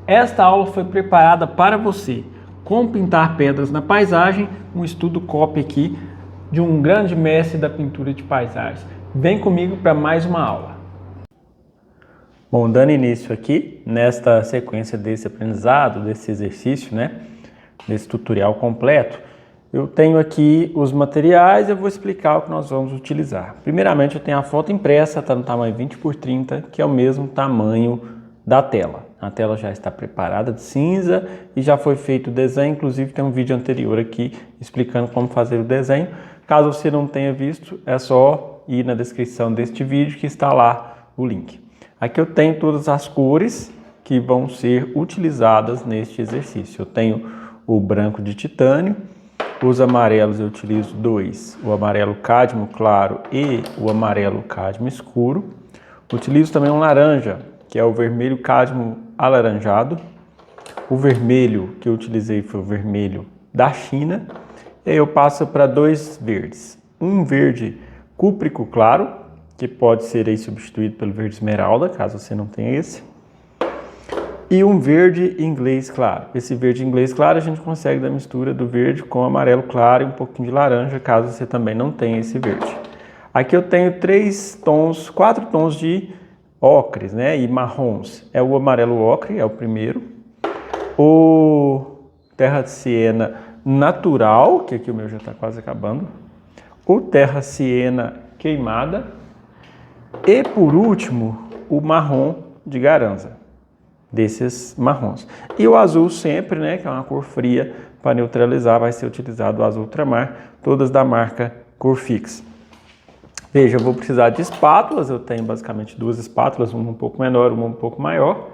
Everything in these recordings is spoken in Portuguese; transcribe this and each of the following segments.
Esta aula foi preparada para você. Como pintar pedras na paisagem, um estudo cópia aqui de um grande mestre da pintura de paisagens. Vem comigo para mais uma aula. Bom, dando início aqui, nesta sequência desse aprendizado, desse exercício, desse tutorial completo, eu tenho aqui os materiais e eu vou explicar o que nós vamos utilizar. Primeiramente, eu tenho a foto impressa, está no tamanho 20 por 30, que é o mesmo tamanho da tela. A tela já está preparada de cinza e já foi feito o desenho, inclusive tem um vídeo anterior aqui explicando como fazer o desenho. Caso você não tenha visto, é só ir na descrição deste vídeo que está lá o link. Aqui eu tenho todas as cores que vão ser utilizadas neste exercício. Eu tenho o branco de titânio, os amarelos eu utilizo dois, o amarelo cádmio claro e o amarelo cádmio escuro. Utilizo também um laranja, que é o vermelho cádmio alaranjado. O vermelho que eu utilizei foi o vermelho da China. E aí eu passo para dois verdes. Um verde cúprico claro, que pode ser aí substituído pelo verde esmeralda, caso você não tenha esse. E um verde inglês claro. Esse verde inglês claro a gente consegue da mistura do verde com amarelo claro e um pouquinho de laranja, caso você também não tenha esse verde. Aqui eu tenho quatro tons de ocres, e marrons. É o amarelo ocre, é o primeiro. O terra de siena natural, que aqui o meu já está quase acabando. O terra siena queimada. E por último, o marrom de Garanza, desses marrons. E o azul sempre, que é uma cor fria, para neutralizar vai ser utilizado o azul ultramar, todas da marca Corfix. Veja, eu vou precisar de espátulas, eu tenho basicamente duas espátulas, uma um pouco menor, uma um pouco maior.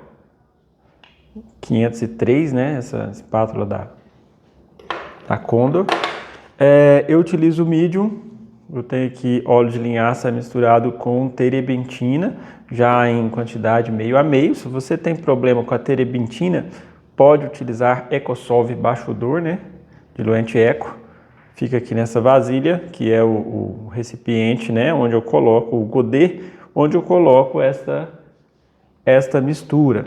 503, essa espátula da Condor. Eu utilizo o medium, eu tenho aqui óleo de linhaça misturado com terebentina, já em quantidade meio a meio. Se você tem problema com a terebentina, pode utilizar Ecosolve baixo odor, diluente Eco. Fica aqui nessa vasilha, que é o recipiente, onde eu coloco o godê, onde eu coloco esta mistura.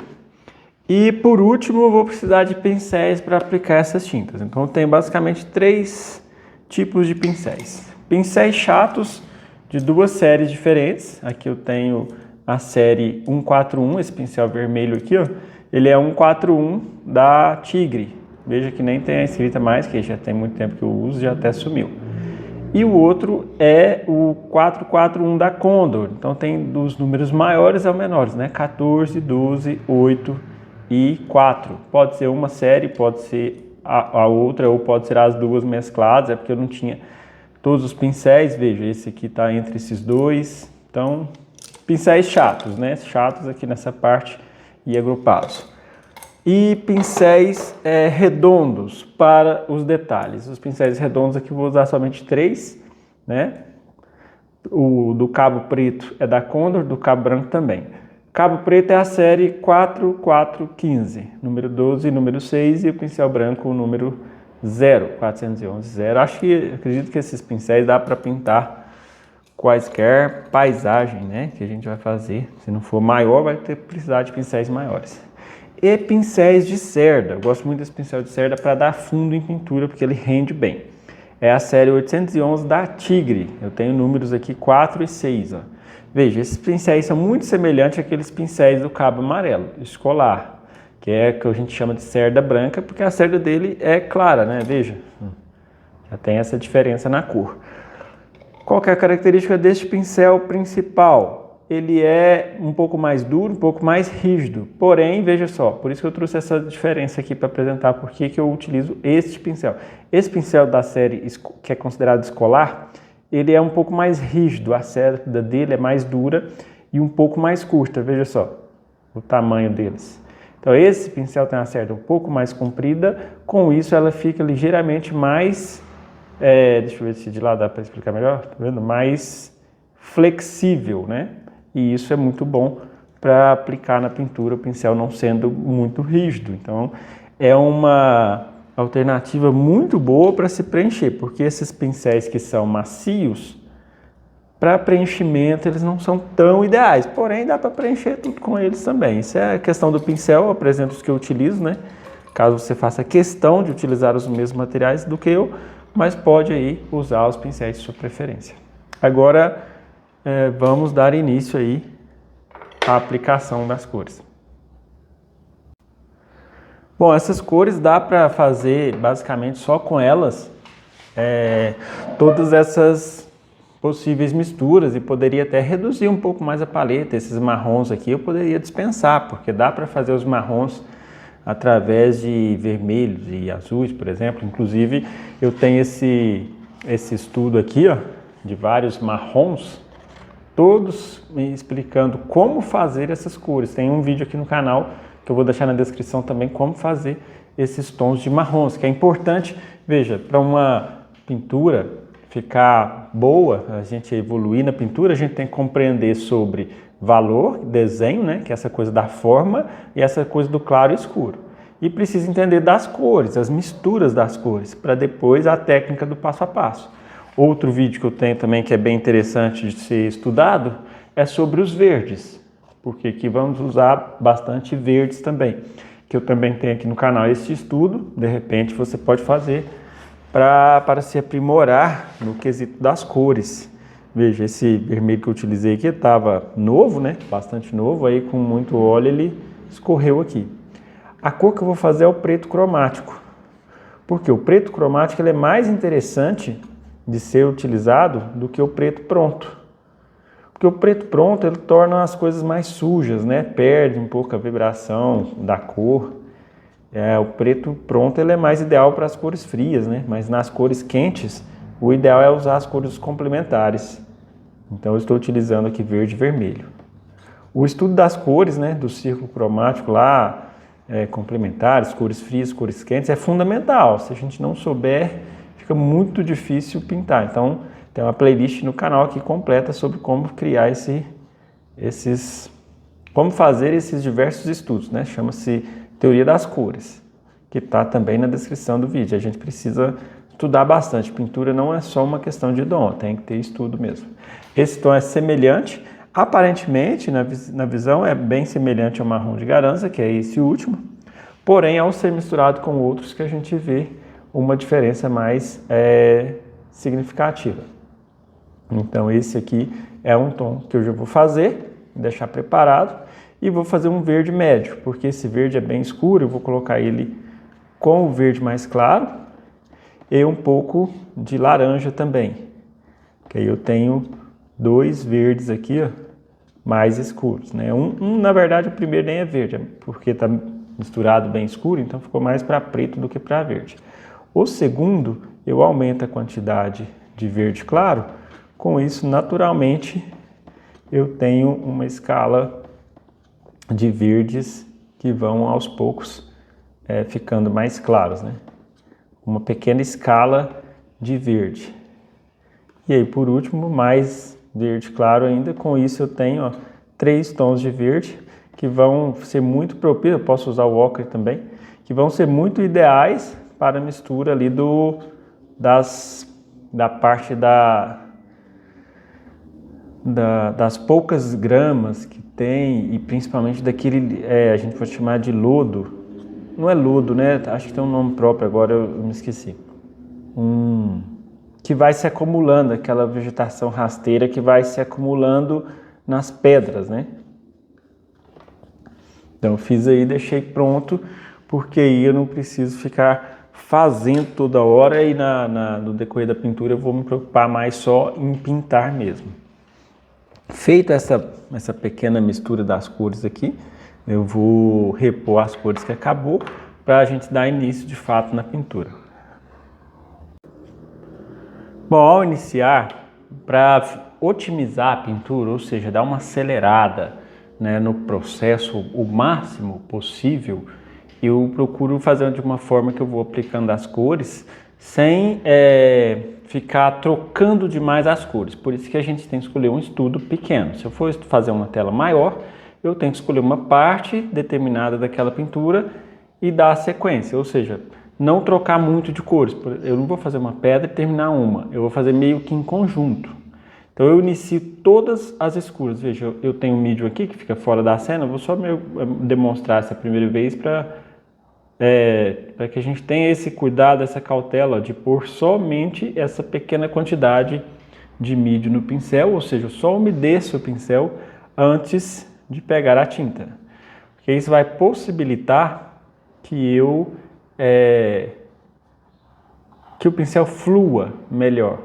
E por último, eu vou precisar de pincéis para aplicar essas tintas. Então eu tenho basicamente três tipos de pincéis. Pincéis chatos de duas séries diferentes. Aqui eu tenho a série 141, esse pincel vermelho aqui, ele é 141 da Tigre. Veja que nem tem a escrita mais, que já tem muito tempo que eu uso, já até sumiu. E o outro é o 441 da Condor. Então tem dos números maiores ao menores, 14, 12, 8 e 4. Pode ser uma série, pode ser a outra, ou pode ser as duas mescladas, é porque eu não tinha todos os pincéis. Veja, esse aqui está entre esses dois. Então, pincéis chatos, chatos aqui nessa parte e agrupados. E pincéis redondos para os detalhes. Os pincéis redondos aqui eu vou usar somente três, O do cabo preto é da Condor, do cabo branco também. Cabo preto é a série 4415, número 12 e número 6, e o pincel branco o número 411. Acredito que esses pincéis dá para pintar quaisquer paisagem, que a gente vai fazer. Se não for maior, vai ter precisar de pincéis maiores. E pincéis de cerda. Eu gosto muito desse pincel de cerda para dar fundo em pintura, porque ele rende bem. É a série 811 da Tigre. Eu tenho números aqui 4 e 6. Veja, esses pincéis são muito semelhantes àqueles pincéis do cabo amarelo, escolar, que é o que a gente chama de cerda branca, porque a cerda dele é clara, Veja, já tem essa diferença na cor. Qual que é a característica deste pincel principal? Ele é um pouco mais duro, um pouco mais rígido. Porém, veja só, por isso que eu trouxe essa diferença aqui para apresentar por que eu utilizo este pincel. Esse pincel da série que é considerado escolar, ele é um pouco mais rígido, a cerda dele é mais dura e um pouco mais curta. Veja só o tamanho deles. Então esse pincel tem uma cerda um pouco mais comprida, com isso ela fica ligeiramente mais, deixa eu ver se de lá dá para explicar melhor, tá vendo? Mais flexível, E isso é muito bom para aplicar na pintura, o pincel não sendo muito rígido. Então, é uma alternativa muito boa para se preencher, porque esses pincéis que são macios, para preenchimento eles não são tão ideais, porém dá para preencher tudo com eles também. Isso é a questão do pincel, eu apresento os que eu utilizo, né? Caso você faça questão de utilizar os mesmos materiais do que eu, mas pode aí usar os pincéis de sua preferência. Agora vamos dar início aí à aplicação das cores. Bom, essas cores dá para fazer basicamente só com elas todas essas possíveis misturas e poderia até reduzir um pouco mais a paleta. Esses marrons aqui eu poderia dispensar, porque dá para fazer os marrons através de vermelhos e azuis, por exemplo. Inclusive eu tenho esse estudo aqui, ó, de vários marrons, todos me explicando como fazer essas cores. Tem um vídeo aqui no canal que eu vou deixar na descrição também como fazer esses tons de marrons, que é importante. Veja, para uma pintura ficar boa, a gente evoluir na pintura, a gente tem que compreender sobre valor, desenho, né, que é essa coisa da forma e essa coisa do claro e escuro. E precisa entender das cores, as misturas das cores, para depois a técnica do passo a passo. Outro vídeo que eu tenho também que é bem interessante de ser estudado é sobre os verdes, porque aqui vamos usar bastante verdes também, que eu também tenho aqui no canal esse estudo. De repente você pode fazer para se aprimorar no quesito das cores. Veja, esse vermelho que eu utilizei aqui estava novo, né? Bastante novo, aí com muito óleo ele escorreu aqui. A cor que eu vou fazer é o preto cromático, porque o preto cromático ele é mais interessante de ser utilizado do que o preto pronto. Porque o preto pronto ele torna as coisas mais sujas, né? Perde um pouco a vibração da cor. O preto pronto ele é mais ideal para as cores frias, né? Mas nas cores quentes, o ideal é usar as cores complementares. Então eu estou utilizando aqui verde e vermelho. O estudo das cores, né, do círculo cromático lá, complementares, cores frias, cores quentes, é fundamental. Se a gente não souber, fica muito difícil pintar. Então tem uma playlist no canal aqui completa sobre como criar como fazer esses diversos estudos, né? Chama-se Teoria das Cores, que está também na descrição do vídeo. A gente precisa estudar bastante. Pintura não é só uma questão de dom, tem que ter estudo mesmo. Esse tom é semelhante, aparentemente, na visão, é bem semelhante ao marrom de Garanza, que é esse último, porém, ao ser misturado com outros, que a gente vê uma diferença mais significativa. Então, esse aqui é um tom que eu já vou fazer, deixar preparado, e vou fazer um verde médio, porque esse verde é bem escuro, eu vou colocar ele com o verde mais claro e um pouco de laranja também. Que aí eu tenho dois verdes aqui, ó, mais escuros, né? Na verdade, o primeiro nem é verde, porque está misturado bem escuro, então ficou mais para preto do que para verde. O segundo, eu aumento a quantidade de verde claro, com isso, naturalmente, eu tenho uma escala de verdes que vão aos poucos ficando mais claros, né? Uma pequena escala de verde. E aí, por último, mais verde claro ainda. Com isso, eu tenho, ó, 3 tons de verde que vão ser muito propícios. Eu posso usar o ocre também, que vão ser muito ideais para a mistura ali da parte das poucas gramas que tem, e principalmente daquele, a gente pode chamar de lodo. Não é lodo, né? Acho que tem um nome próprio, agora eu me esqueci. Que vai se acumulando, aquela vegetação rasteira que vai se acumulando nas pedras, né? Então eu fiz aí, deixei pronto, porque aí eu não preciso ficar fazendo toda hora e no decorrer da pintura eu vou me preocupar mais só em pintar mesmo. Feita essa pequena mistura das cores aqui, eu vou repor as cores que acabou para a gente dar início de fato na pintura. Bom, ao iniciar, para otimizar a pintura, ou seja, dar uma acelerada, né, no processo o máximo possível, eu procuro fazer de uma forma que eu vou aplicando as cores sem ficar trocando demais as cores. Por isso que a gente tem que escolher um estudo pequeno. Se eu for fazer uma tela maior, eu tenho que escolher uma parte determinada daquela pintura e dar a sequência, ou seja, não trocar muito de cores. Eu não vou fazer uma pedra e terminar uma, eu vou fazer meio que em conjunto. Então eu inicio todas as escuras. Veja, eu tenho um medium aqui que fica fora da cena, vou só demonstrar essa primeira vez para que a gente tenha esse cuidado, essa cautela de pôr somente essa pequena quantidade de mídio no pincel, ou seja, eu só umedeço o pincel antes de pegar a tinta. Porque isso vai possibilitar que que o pincel flua melhor.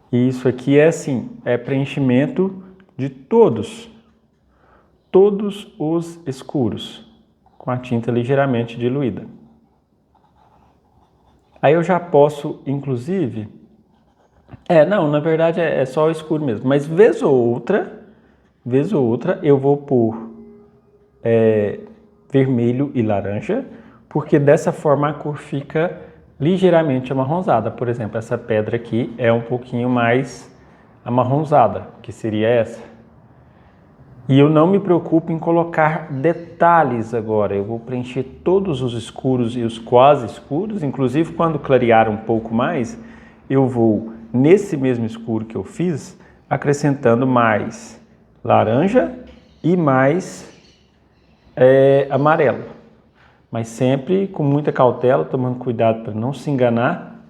E isso aqui é assim, é preenchimento de todos os escuros, com a tinta ligeiramente diluída. Aí eu já posso, inclusive, na verdade é só o escuro mesmo, mas vez ou outra eu vou pôr vermelho e laranja, porque dessa forma a cor fica ligeiramente amarronzada. Por exemplo, essa pedra aqui é um pouquinho mais amarronzada, que seria essa. E eu não me preocupo em colocar detalhes agora. Eu vou preencher todos os escuros e os quase escuros. Inclusive, quando clarear um pouco mais, eu vou, nesse mesmo escuro que eu fiz, acrescentando mais laranja e mais amarelo. Mas sempre com muita cautela, tomando cuidado para não se enganar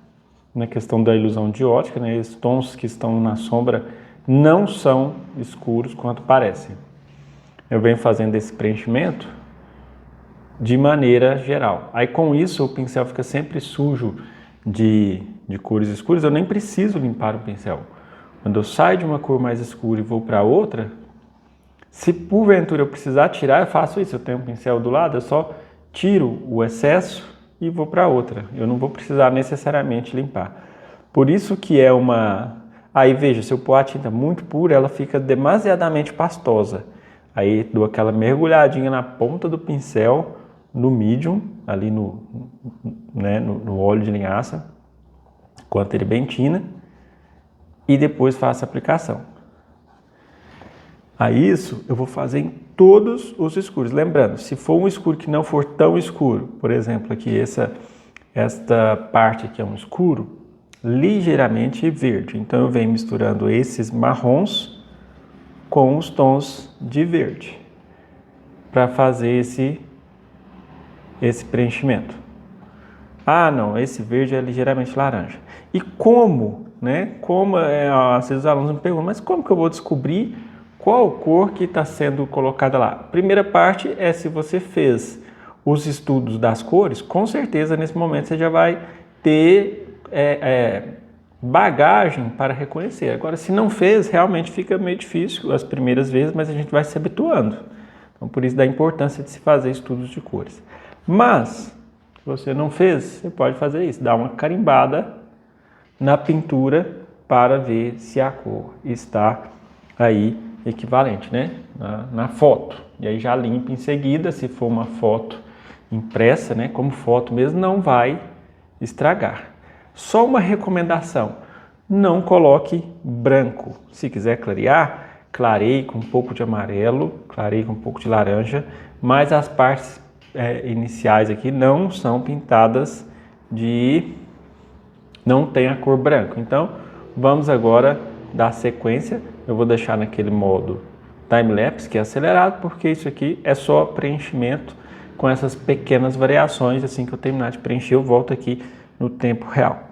na questão da ilusão de ótica, né? Os tons que estão na sombra não são escuros quanto parecem. Eu venho fazendo esse preenchimento de maneira geral. Aí com isso o pincel fica sempre sujo de cores escuras, eu nem preciso limpar o pincel. Quando eu saio de uma cor mais escura e vou para outra, se porventura eu precisar tirar, eu faço isso. Eu tenho um pincel do lado, eu só tiro o excesso e vou para outra. Eu não vou precisar necessariamente limpar. Por isso que é uma... Aí veja, se eu pôr a tinta muito pura, ela fica demasiadamente pastosa. Aí dou aquela mergulhadinha na ponta do pincel, no medium, ali no óleo de linhaça, com a terebentina, e depois faço a aplicação. Aí isso eu vou fazer em todos os escuros. Lembrando, se for um escuro que não for tão escuro, por exemplo, aqui esta parte aqui é um escuro ligeiramente verde. Então eu venho misturando esses marrons com os tons de verde para fazer esse preenchimento. Ah, não, esse verde é ligeiramente laranja. E como, né? Às vezes os alunos me perguntam, mas como que eu vou descobrir qual cor que está sendo colocada lá? Primeira parte é se você fez os estudos das cores, com certeza nesse momento você já vai ter bagagem para reconhecer. Agora, se não fez, realmente fica meio difícil as primeiras vezes, mas a gente vai se habituando. Então, por isso da importância de se fazer estudos de cores. Mas, se você não fez, você pode fazer isso, dar uma carimbada na pintura para ver se a cor está aí equivalente, né? Na foto. E aí já limpa em seguida, se for uma foto impressa, né? Como foto mesmo, não vai estragar. Só uma recomendação, não coloque branco. Se quiser clarear, clareie com um pouco de amarelo, clareie com um pouco de laranja, mas as partes iniciais aqui não são pintadas não tem a cor branca. Então, vamos agora dar sequência. Eu vou deixar naquele modo time-lapse, que é acelerado, porque isso aqui é só preenchimento com essas pequenas variações. Assim que eu terminar de preencher, eu volto aqui no tempo real.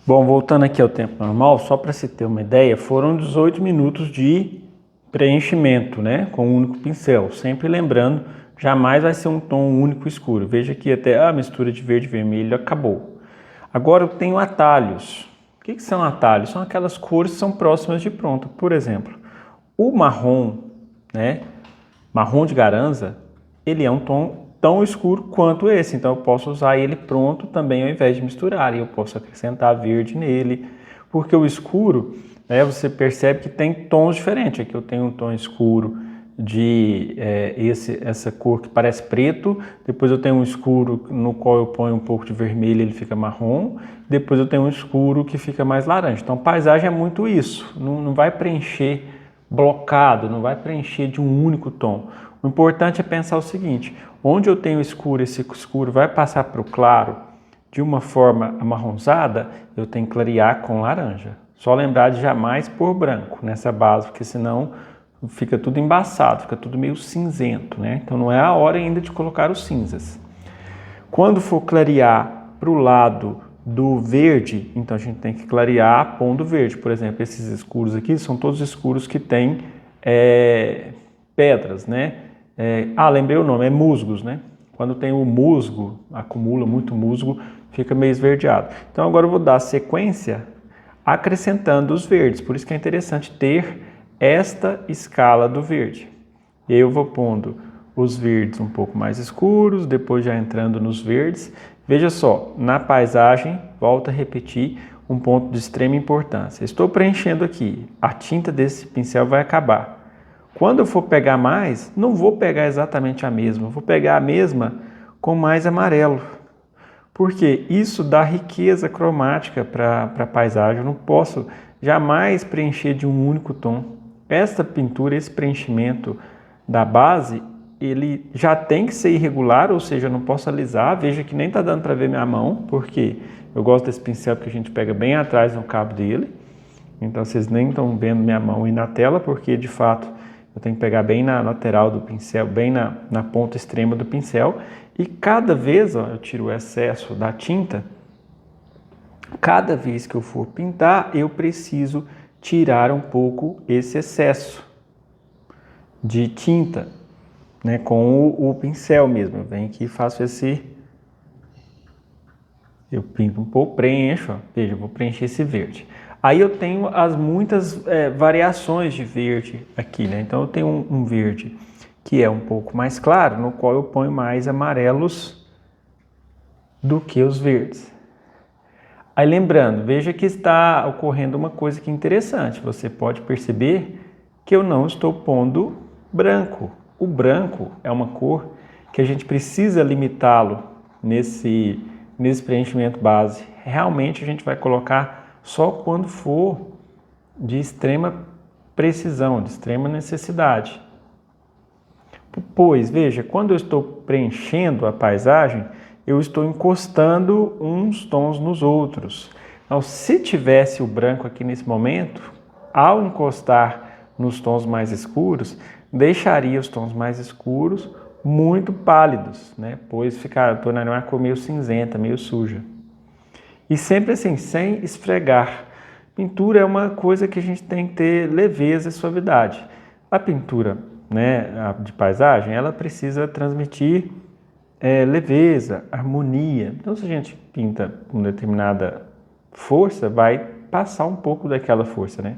Bom, voltando aqui ao tempo normal, só para se ter uma ideia, foram 18 minutos de preenchimento, né, com um único pincel. Sempre lembrando, jamais vai ser um tom único escuro. Veja que até a mistura de verde e vermelho acabou. Agora eu tenho atalhos. O que são atalhos? São aquelas cores que são próximas de pronto. Por exemplo, o marrom, né, marrom de garanza, ele é um tom tão escuro quanto esse, então eu posso usar ele pronto também ao invés de misturar, e eu posso acrescentar verde nele, porque o escuro, né, você percebe que tem tons diferentes. Aqui eu tenho um tom escuro de essa cor que parece preto, depois eu tenho um escuro no qual eu ponho um pouco de vermelho, ele fica marrom, depois eu tenho um escuro que fica mais laranja. Então paisagem é muito isso, não vai preencher blocado, não vai preencher de um único tom. O importante é pensar o seguinte: onde eu tenho escuro, esse escuro vai passar para o claro de uma forma amarronzada, eu tenho que clarear com laranja. Só lembrar de jamais pôr branco nessa base, porque senão fica tudo embaçado, fica tudo meio cinzento, né? Então não é a hora ainda de colocar os cinzas. Quando for clarear para o lado do verde, então a gente tem que clarear pondo verde. Por exemplo, esses escuros aqui são todos escuros que têm pedras, né? Lembrei o nome, é musgos, né? Quando tem o musgo, acumula muito musgo, fica meio esverdeado. Então agora eu vou dar sequência acrescentando os verdes, por isso que é interessante ter esta escala do verde. E aí eu vou pondo os verdes um pouco mais escuros, depois já entrando nos verdes. Veja só, na paisagem, volto a repetir, um ponto de extrema importância. Estou preenchendo aqui, a tinta desse pincel vai acabar. Quando eu for pegar mais, não vou pegar exatamente a mesma, vou pegar a mesma com mais amarelo. Porque isso dá riqueza cromática para a paisagem, eu não posso jamais preencher de um único tom. Esta pintura, esse preenchimento da base, ele já tem que ser irregular, ou seja, eu não posso alisar. Veja que nem está dando para ver minha mão, porque eu gosto desse pincel porque a gente pega bem atrás no cabo dele. Então vocês nem estão vendo minha mão aí na tela, porque de fato eu tenho que pegar bem na lateral do pincel, bem na ponta extrema do pincel. E cada vez eu tiro o excesso da tinta, cada vez que eu for pintar, eu preciso tirar um pouco esse excesso de tinta, né, com o pincel mesmo. Eu venho aqui e faço eu pinto um pouco, preencho, ó. Veja, eu vou preencher esse verde. Aí eu tenho as muitas variações de verde aqui, né? Então eu tenho um verde que é um pouco mais claro, no qual eu ponho mais amarelos do que os verdes. Aí lembrando, veja que está ocorrendo uma coisa que é interessante. Você pode perceber que eu não estou pondo branco. O branco é uma cor que a gente precisa limitá-lo nesse preenchimento base. Realmente a gente vai colocar só quando for de extrema precisão, de extrema necessidade. Pois, veja, quando eu estou preenchendo a paisagem, eu estou encostando uns tons nos outros. Então, se tivesse o branco aqui nesse momento, ao encostar nos tons mais escuros, deixaria os tons mais escuros muito pálidos, né? Pois tornaria uma cor meio cinzenta, meio suja. E sempre assim, sem esfregar. Pintura é uma coisa que a gente tem que ter leveza e suavidade. A pintura, né, de paisagem, ela precisa transmitir leveza, harmonia. Então, se a gente pinta com determinada força, vai passar um pouco daquela força, né?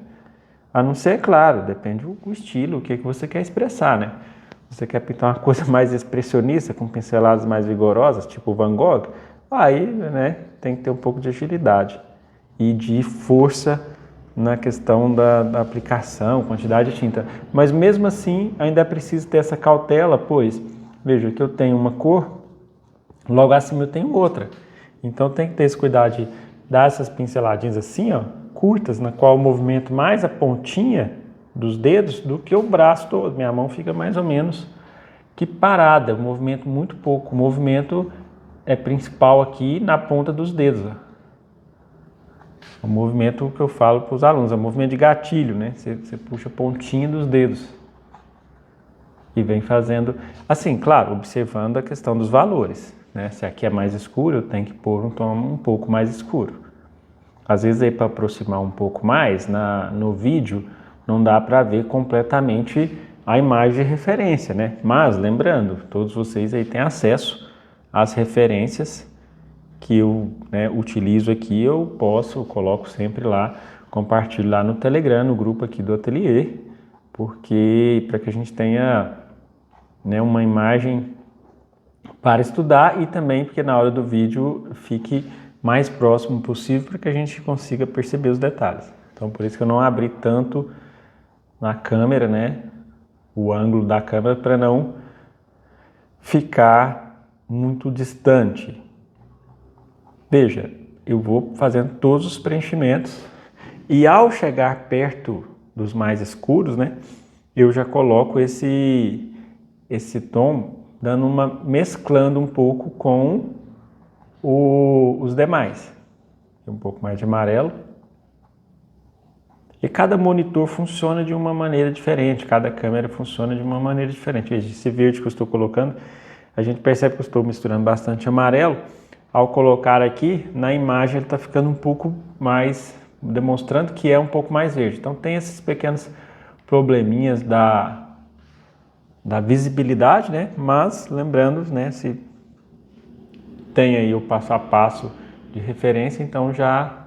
A não ser, claro, depende do estilo, o que você quer expressar, né? Você quer pintar uma coisa mais expressionista, com pinceladas mais vigorosas, tipo Van Gogh, aí, né, tem que ter um pouco de agilidade e de força na questão da aplicação, quantidade de tinta. Mas mesmo assim, ainda é preciso ter essa cautela, pois, veja que eu tenho uma cor, logo acima eu tenho outra. Então tem que ter esse cuidado de dar essas pinceladinhas assim, ó, curtas, na qual o movimento mais a pontinha dos dedos do que o braço todo. Minha mão fica mais ou menos que parada, um movimento muito pouco. O movimento é principal aqui na ponta dos dedos, ó. O movimento que eu falo para os alunos, é o movimento de gatilho, né? Você puxa a pontinha dos dedos e vem fazendo, assim, claro, observando a questão dos valores, né? Se aqui é mais escuro, eu tenho que pôr um tom um pouco mais escuro. Às vezes aí para aproximar um pouco mais, no vídeo não dá para ver completamente a imagem de referência, né? Mas lembrando, todos vocês aí têm acesso às referências que eu utilizo aqui, eu coloco sempre lá, compartilho lá no Telegram, no grupo aqui do ateliê, porque para que a gente tenha né, uma imagem para estudar e também porque na hora do vídeo fique mais próximo possível para que a gente consiga perceber os detalhes. Então por isso que eu não abri tanto na câmera, né, o ângulo da câmera para não ficar muito distante. Veja, eu vou fazendo todos os preenchimentos e ao chegar perto dos mais escuros, né, eu já coloco esse tom mesclando um pouco com os demais. Um pouco mais de amarelo. E cada monitor funciona de uma maneira diferente, cada câmera funciona de uma maneira diferente. Veja, esse verde que eu estou colocando, a gente percebe que eu estou misturando bastante amarelo. Ao colocar aqui, na imagem ele está ficando um pouco mais, demonstrando que é um pouco mais verde. Então tem esses pequenos probleminhas da visibilidade, né? Mas lembrando, né, se tem aí o passo a passo de referência, então já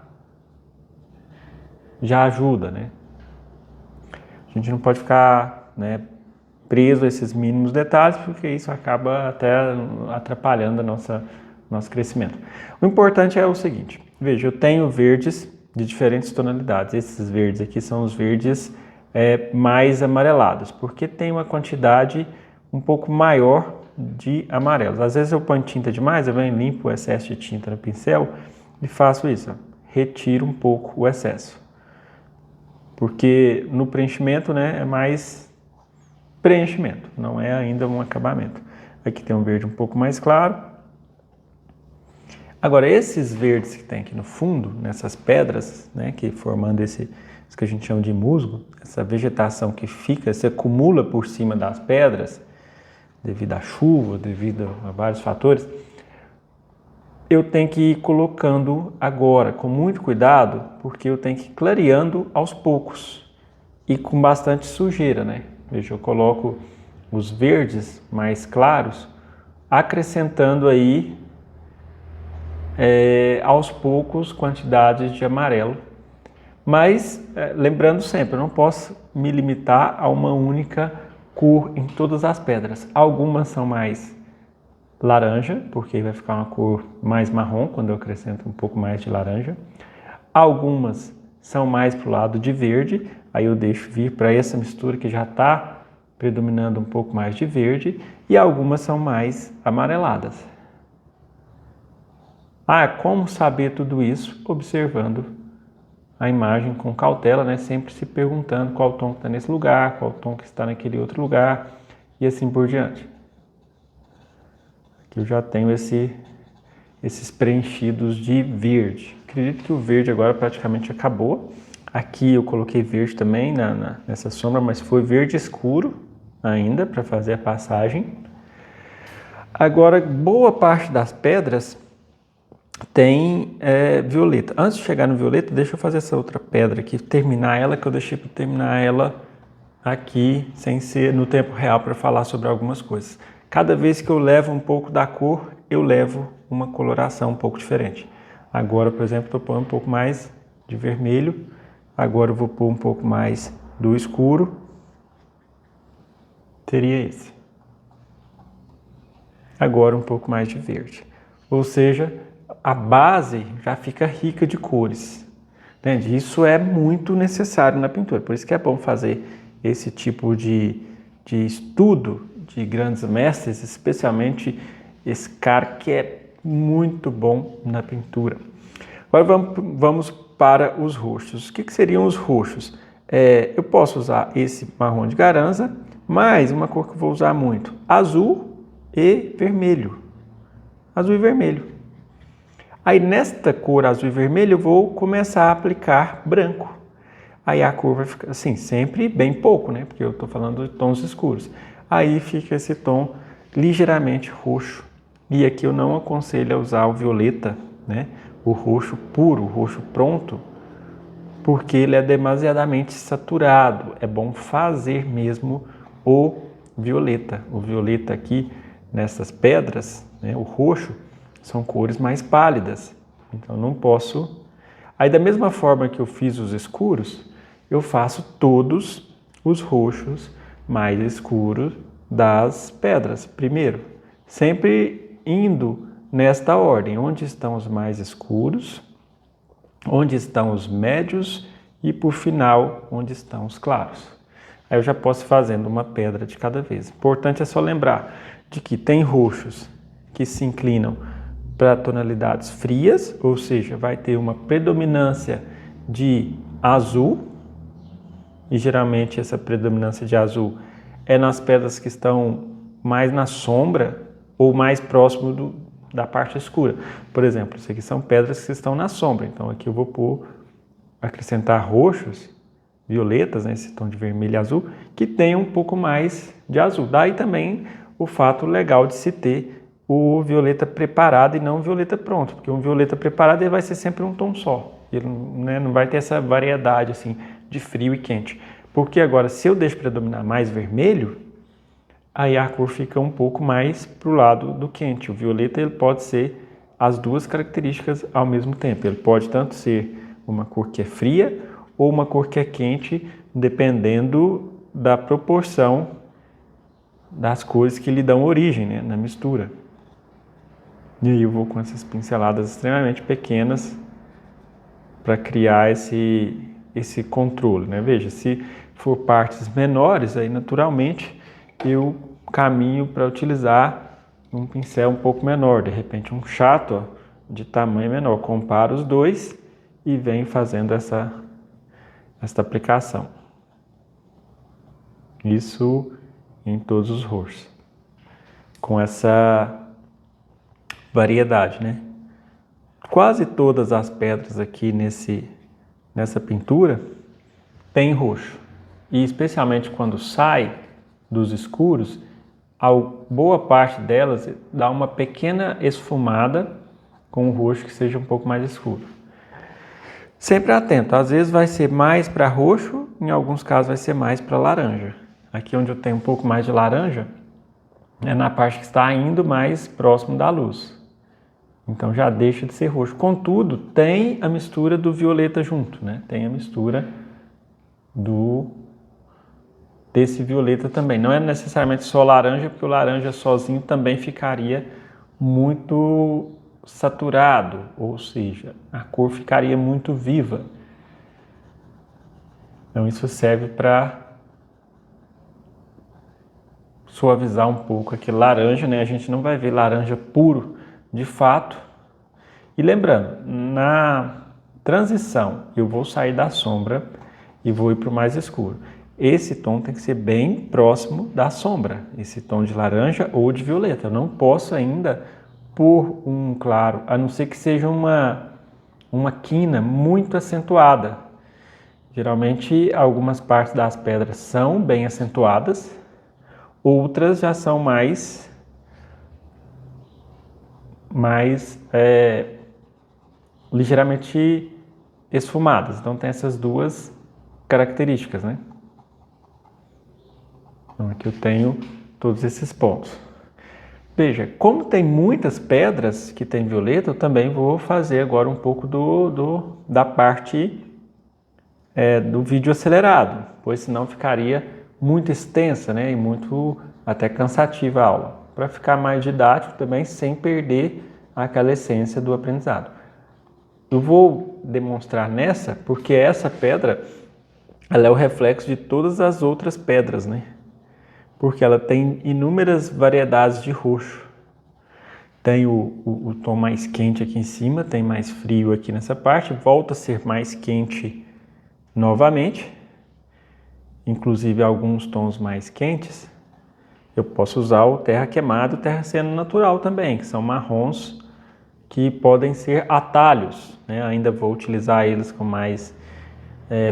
ajuda, né? A gente não pode ficar, né, preso a esses mínimos detalhes, porque isso acaba até atrapalhando nosso crescimento. O importante é o seguinte, veja, eu tenho verdes de diferentes tonalidades. Esses verdes aqui são os verdes mais amarelados, porque tem uma quantidade um pouco maior de amarelos. Às vezes eu ponho tinta demais, eu venho limpo o excesso de tinta no pincel e faço isso, retiro um pouco o excesso. Porque no preenchimento, né, é mais preenchimento, não é ainda um acabamento. Aqui tem um verde um pouco mais claro. Agora, esses verdes que tem aqui no fundo, nessas pedras, né, que formando isso que a gente chama de musgo, essa vegetação que fica, se acumula por cima das pedras, devido à chuva, devido a vários fatores, eu tenho que ir colocando agora, com muito cuidado, porque eu tenho que ir clareando aos poucos e com bastante sujeira, né? Veja, eu coloco os verdes mais claros, acrescentando aí aos poucos quantidades de amarelo. Mas lembrando sempre, eu não posso me limitar a uma única cor em todas as pedras. Algumas são mais laranja, porque vai ficar uma cor mais marrom quando eu acrescento um pouco mais de laranja. Algumas são mais para o lado de verde, aí eu deixo vir para essa mistura que já está predominando um pouco mais de verde, e algumas são mais amareladas. Como saber tudo isso? Observando a imagem com cautela, né? Sempre se perguntando qual tom que está nesse lugar, qual tom que está naquele outro lugar, e assim por diante. Aqui eu já tenho esses preenchidos de verde. Acredito que o verde agora praticamente acabou. Aqui eu coloquei verde também nessa sombra, mas foi verde escuro ainda para fazer a passagem. Agora, boa parte das pedras tem violeta. Antes de chegar no violeta, deixa eu fazer essa outra pedra aqui, terminar ela, que eu deixei para terminar ela aqui, sem ser no tempo real, para falar sobre algumas coisas. Cada vez que eu levo um pouco da cor, eu levo uma coloração um pouco diferente. Agora, por exemplo, estou pondo um pouco mais de vermelho. Agora eu vou pôr um pouco mais do escuro. Seria esse. Agora um pouco mais de verde. Ou seja, a base já fica rica de cores. Entende? Isso é muito necessário na pintura. Por isso que é bom fazer esse tipo de estudo de grandes mestres, especialmente esse cara que é muito bom na pintura. Agora vamos para os roxos. O que seriam os roxos? Eu posso usar esse marrom de Garanza, mas uma cor que eu vou usar muito, azul e vermelho. Azul e vermelho. Aí nesta cor azul e vermelho eu vou começar a aplicar branco. Aí a cor vai ficar assim, sempre bem pouco, né? Porque eu estou falando de tons escuros. Aí fica esse tom ligeiramente roxo. E aqui eu não aconselho a usar o violeta, né? O roxo puro, o roxo pronto, porque ele é demasiadamente saturado. É bom fazer mesmo o violeta. O violeta aqui, nessas pedras, né? O roxo, são cores mais pálidas. Então não posso... Aí da mesma forma que eu fiz os escuros, eu faço todos os roxos mais escuros das pedras primeiro, sempre indo nesta ordem, onde estão os mais escuros, onde estão os médios e por final, onde estão os claros. Aí eu já posso ir fazendo uma pedra de cada vez. Importante é só lembrar de que tem roxos que se inclinam para tonalidades frias, ou seja, vai ter uma predominância de azul, e geralmente essa predominância de azul é nas pedras que estão mais na sombra ou mais próximo da parte escura. Por exemplo, isso aqui são pedras que estão na sombra, então aqui eu vou acrescentar roxos, violetas, né, esse tom de vermelho e azul, que tem um pouco mais de azul. Daí também o fato legal de se ter o violeta preparado e não o violeta pronto, porque um violeta preparado ele vai ser sempre um tom só, ele, né, não vai ter essa variedade assim de frio e quente. Porque agora, se eu deixo predominar mais vermelho, aí a cor fica um pouco mais para o lado do quente. O violeta ele pode ser as duas características ao mesmo tempo. Ele pode tanto ser uma cor que é fria ou uma cor que é quente, dependendo da proporção das cores que lhe dão origem, né, na mistura. E aí eu vou com essas pinceladas extremamente pequenas para criar esse controle, né? Veja, se for partes menores, aí naturalmente eu caminho para utilizar um pincel um pouco menor, de repente um chato, ó, de tamanho menor. Comparo os dois e venho fazendo esta aplicação. Isso em todos os roxos. Com essa variedade, né? Quase todas as pedras aqui nessa pintura tem roxo. E especialmente quando sai dos escuros, a boa parte delas dá uma pequena esfumada com o roxo que seja um pouco mais escuro. Sempre atento, às vezes vai ser mais para roxo, em alguns casos vai ser mais para laranja. Aqui onde eu tenho um pouco mais de laranja, é na parte que está indo mais próximo da luz. Então já deixa de ser roxo. Contudo, tem a mistura do violeta junto, né? Tem a mistura desse violeta também. Não é necessariamente só laranja, porque o laranja sozinho também ficaria muito saturado, ou seja, a cor ficaria muito viva. Então isso serve para suavizar um pouco aquele laranja, né? A gente não vai ver laranja puro de fato. E lembrando, na transição eu vou sair da sombra e vou ir para o mais escuro. Esse tom tem que ser bem próximo da sombra, esse tom de laranja ou de violeta. Eu não posso ainda pôr um claro, a não ser que seja uma quina muito acentuada. Geralmente algumas partes das pedras são bem acentuadas, outras já são mais ligeiramente esfumadas. Então tem essas duas características, né? Então aqui eu tenho todos esses pontos. Veja, como tem muitas pedras que tem violeta, eu também vou fazer agora um pouco da parte do vídeo acelerado, pois senão ficaria muito extensa, né? E muito até cansativa a aula. Para ficar mais didático também, sem perder aquela essência do aprendizado. Eu vou demonstrar nessa, porque essa pedra ela é o reflexo de todas as outras pedras, né? Porque ela tem inúmeras variedades de roxo. Tem o tom mais quente aqui em cima, tem mais frio aqui nessa parte, volta a ser mais quente novamente, inclusive alguns tons mais quentes. Eu posso usar o terra queimado e o terra ciano natural também, que são marrons que podem ser atalhos, né? Ainda vou utilizar eles com mais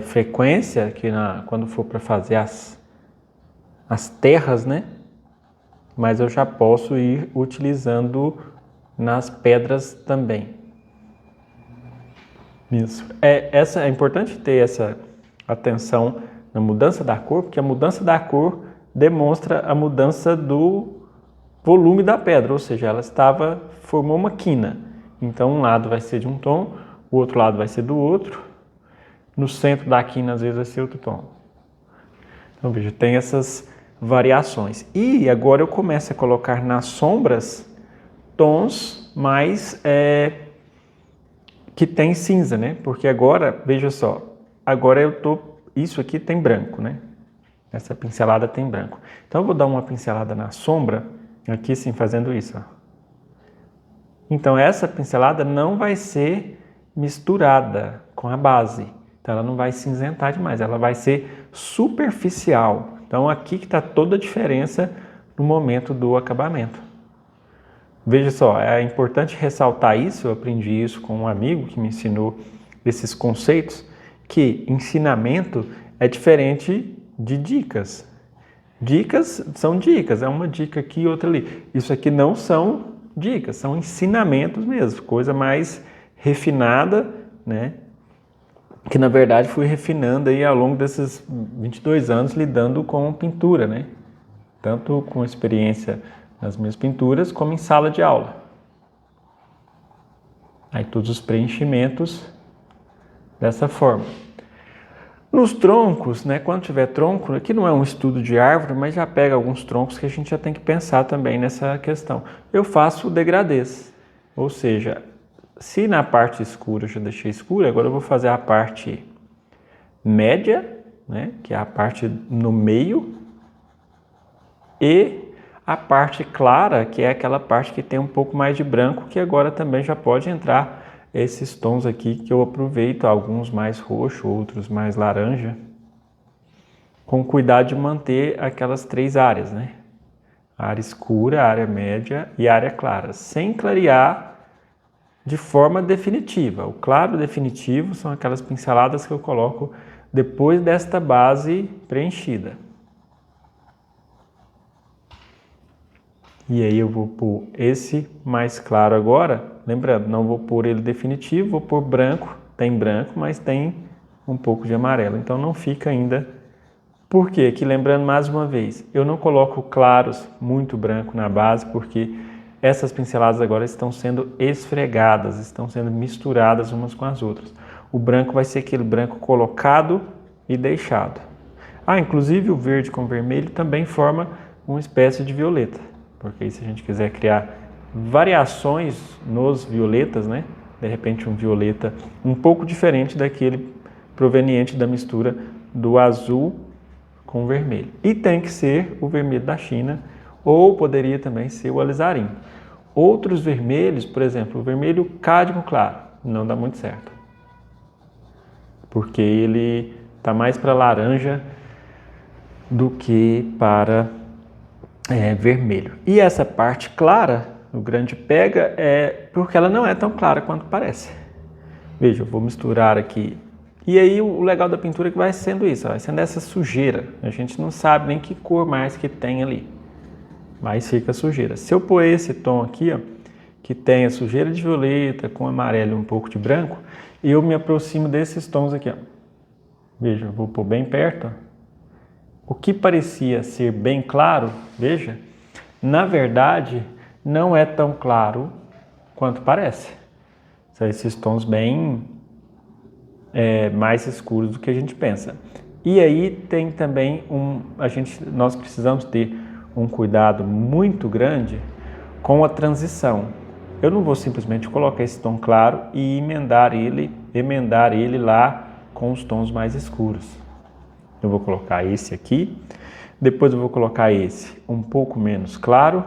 frequência quando for para fazer as terras, né? Mas eu já posso ir utilizando nas pedras também. Isso. É importante ter essa atenção na mudança da cor, porque a mudança da cor demonstra a mudança do volume da pedra, ou seja, ela formou uma quina. Então um lado vai ser de um tom, o outro lado vai ser do outro. No centro da quina às vezes vai ser outro tom. Então veja, tem essas variações. E agora eu começo a colocar nas sombras tons mais que tem cinza, né? Porque agora, veja só, agora isso aqui tem branco, né? Essa pincelada tem branco. Então eu vou dar uma pincelada na sombra, aqui sim, fazendo isso, ó. Então essa pincelada não vai ser misturada com a base. Então ela não vai cinzentar demais, ela vai ser superficial. Então aqui que está toda a diferença no momento do acabamento. Veja só, é importante ressaltar isso, eu aprendi isso com um amigo que me ensinou esses conceitos, que ensinamento é diferente de dicas. Dicas são dicas, é uma dica aqui e outra ali. Isso aqui não são dicas, são ensinamentos mesmo, coisa mais refinada, né? Que na verdade fui refinando aí ao longo desses 22 anos lidando com pintura, né? Tanto com experiência nas minhas pinturas, como em sala de aula. Aí todos os preenchimentos dessa forma. Nos troncos, né, quando tiver tronco, aqui não é um estudo de árvore, mas já pega alguns troncos que a gente já tem que pensar também nessa questão. Eu faço degradês, ou seja, se na parte escura eu já deixei escura, agora eu vou fazer a parte média, né, que é a parte no meio, e a parte clara, que é aquela parte que tem um pouco mais de branco, que agora também já pode entrar esses tons aqui que eu aproveito, alguns mais roxo, outros mais laranja, com cuidado de manter aquelas 3 áreas, né? A área escura, a área média e a área clara, sem clarear de forma definitiva. O claro definitivo são aquelas pinceladas que eu coloco depois desta base preenchida. E aí eu vou pôr esse mais claro agora, lembrando, não vou pôr ele definitivo, vou pôr branco, tem branco, mas tem um pouco de amarelo, então não fica ainda. Por quê? Aqui lembrando mais uma vez, eu não coloco claros muito branco na base, porque essas pinceladas agora estão sendo esfregadas, estão sendo misturadas umas com as outras. O branco vai ser aquele branco colocado e deixado. Inclusive o verde com vermelho também forma uma espécie de violeta. Porque aí, se a gente quiser criar variações nos violetas, né? De repente um violeta um pouco diferente daquele proveniente da mistura do azul com o vermelho. E tem que ser o vermelho da China, ou poderia também ser o alizarim. Outros vermelhos, por exemplo, o vermelho cádmio claro, não dá muito certo. Porque ele está mais para laranja do que para vermelho. E essa parte clara, o grande pega, é porque ela não é tão clara quanto parece. Veja, eu vou misturar aqui. E aí o legal da pintura é que vai sendo isso, vai sendo essa sujeira. A gente não sabe nem que cor mais que tem ali, mas fica sujeira. Se eu pôr esse tom aqui, ó, que tem a sujeira de violeta com amarelo e um pouco de branco, eu me aproximo desses tons aqui, ó. Veja, eu vou pôr bem perto, ó. O que parecia ser bem claro, veja, na verdade não é tão claro quanto parece. São esses tons bem mais escuros do que a gente pensa. E aí tem também nós precisamos ter um cuidado muito grande com a transição. Eu não vou simplesmente colocar esse tom claro e emendar ele lá com os tons mais escuros. Eu vou colocar esse aqui, depois eu vou colocar esse um pouco menos claro.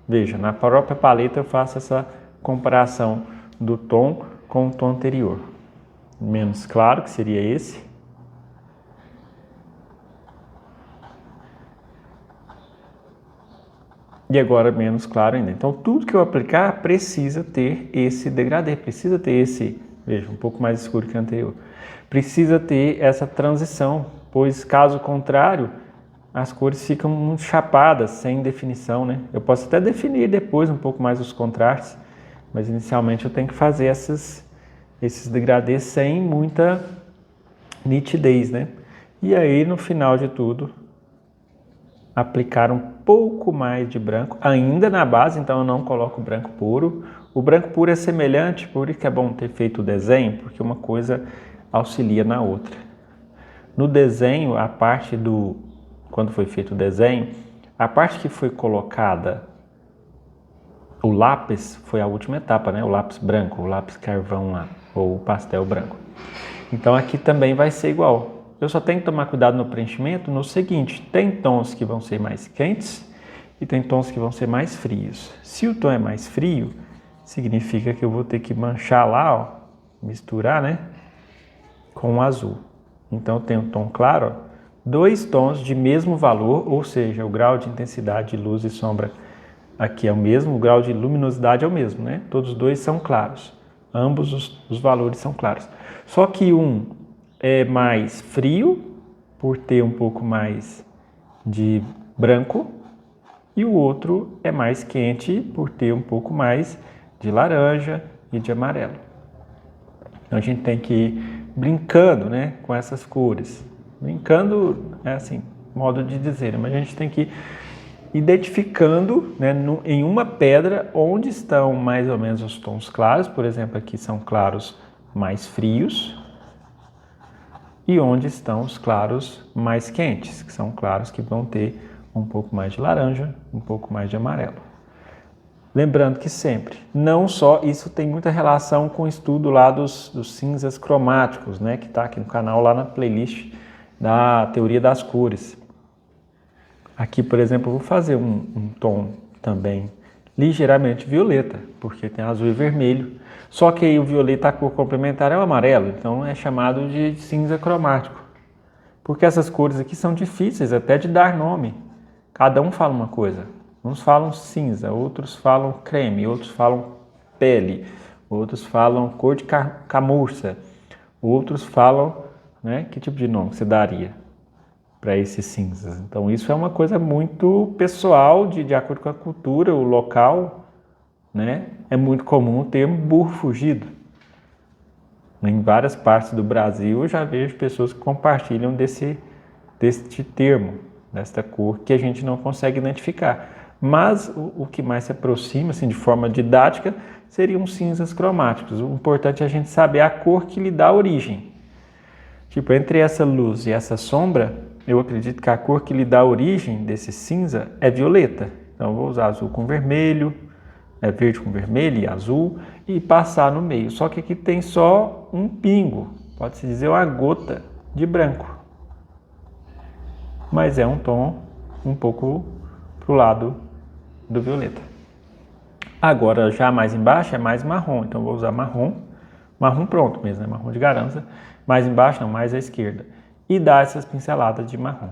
Veja, na própria paleta eu faço essa comparação do tom com o tom anterior. Menos claro, que seria esse. E agora menos claro ainda. Então tudo que eu aplicar precisa ter esse degradê, precisa ter esse, veja, um pouco mais escuro que o anterior. Precisa ter essa transição, pois caso contrário, as cores ficam muito chapadas, sem definição, né? Eu posso até definir depois um pouco mais os contrastes, mas inicialmente eu tenho que fazer esses degradês sem muita nitidez, né? E aí no final de tudo, aplicar um pouco mais de branco, ainda na base, então eu não coloco branco puro. O branco puro é semelhante, por isso que é bom ter feito o desenho, porque uma coisa auxilia na outra. No desenho, a parte quando foi feito o desenho, a parte que foi colocada, o lápis foi a última etapa, né? O lápis branco, o lápis carvão lá, ou o pastel branco. Então aqui também vai ser igual. Eu só tenho que tomar cuidado no preenchimento no seguinte: tem tons que vão ser mais quentes e tem tons que vão ser mais frios. Se o tom é mais frio, significa que eu vou ter que manchar lá, ó, misturar, né, com o azul. Então eu tenho um tom claro, ó, 2 tons de mesmo valor, ou seja, o grau de intensidade de luz e sombra aqui é o mesmo, o grau de luminosidade é o mesmo, né? Todos os dois são claros, ambos os valores são claros. Só que um é mais frio, por ter um pouco mais de branco, e o outro é mais quente, por ter um pouco mais de laranja e de amarelo. Então a gente tem que ir brincando, né, com essas cores. Brincando é assim, modo de dizer, mas a gente tem que ir identificando, né, em uma pedra onde estão mais ou menos os tons claros. Por exemplo, aqui são claros mais frios, e onde estão os claros mais quentes, que são claros que vão ter um pouco mais de laranja, um pouco mais de amarelo. Lembrando que sempre, não só, isso tem muita relação com o estudo lá dos cinzas cromáticos, né, que está aqui no canal, lá na playlist da teoria das cores. Aqui, por exemplo, eu vou fazer um tom também ligeiramente violeta, porque tem azul e vermelho. Só que aí o violeta, a cor complementar é o amarelo, então é chamado de cinza cromático. Porque essas cores aqui são difíceis até de dar nome. Cada um fala uma coisa. Uns falam cinza, outros falam creme, outros falam pele, outros falam cor de camurça, outros falam, né, que tipo de nome você daria para esses cinzas. Então isso é uma coisa muito pessoal, de acordo com a cultura, o local, né? É muito comum o termo burro fugido. Em várias partes do Brasil eu já vejo pessoas que compartilham deste termo, desta cor que a gente não consegue identificar. Mas o que mais se aproxima, assim, de forma didática, seriam cinzas cromáticos. O importante é a gente saber a cor que lhe dá origem. Tipo, entre essa luz e essa sombra, eu acredito que a cor que lhe dá origem desse cinza é violeta. Então eu vou usar azul com vermelho, verde com vermelho e azul, e passar no meio. Só que aqui tem só um pingo, pode-se dizer uma gota de branco. Mas é um tom um pouco para o lado do violeta. Agora, já mais embaixo é mais marrom, então eu vou usar marrom pronto mesmo, né? Marrom de Garanza. Mais embaixo não, mais à esquerda. E dar essas pinceladas de marrom.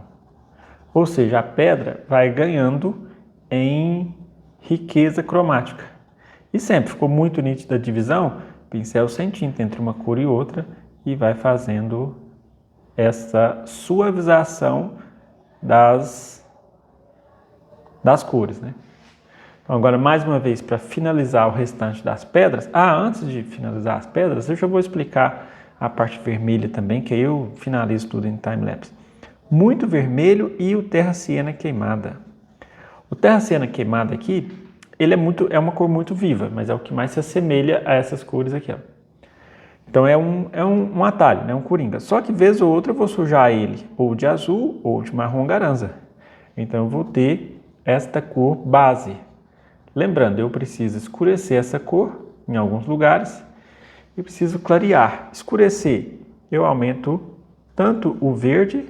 Ou seja, a pedra vai ganhando em riqueza cromática. E sempre ficou muito nítida a divisão, pincel sem tinta entre uma cor e outra, e vai fazendo essa suavização das cores, né? Então agora, mais uma vez, para finalizar o restante das pedras, antes de finalizar as pedras, eu já vou explicar a parte vermelha também, que aí eu finalizo tudo em time-lapse. Muito vermelho e o terra siena queimada. O terra siena queimada aqui, ele é uma cor muito viva, mas é o que mais se assemelha a essas cores aqui, ó. Então é um atalho, né? Um coringa. Só que vez ou outra eu vou sujar ele ou de azul ou de marrom Garanza. Então eu vou ter esta cor base. Lembrando, eu preciso escurecer essa cor em alguns lugares e preciso clarear. Escurecer, eu aumento tanto o verde,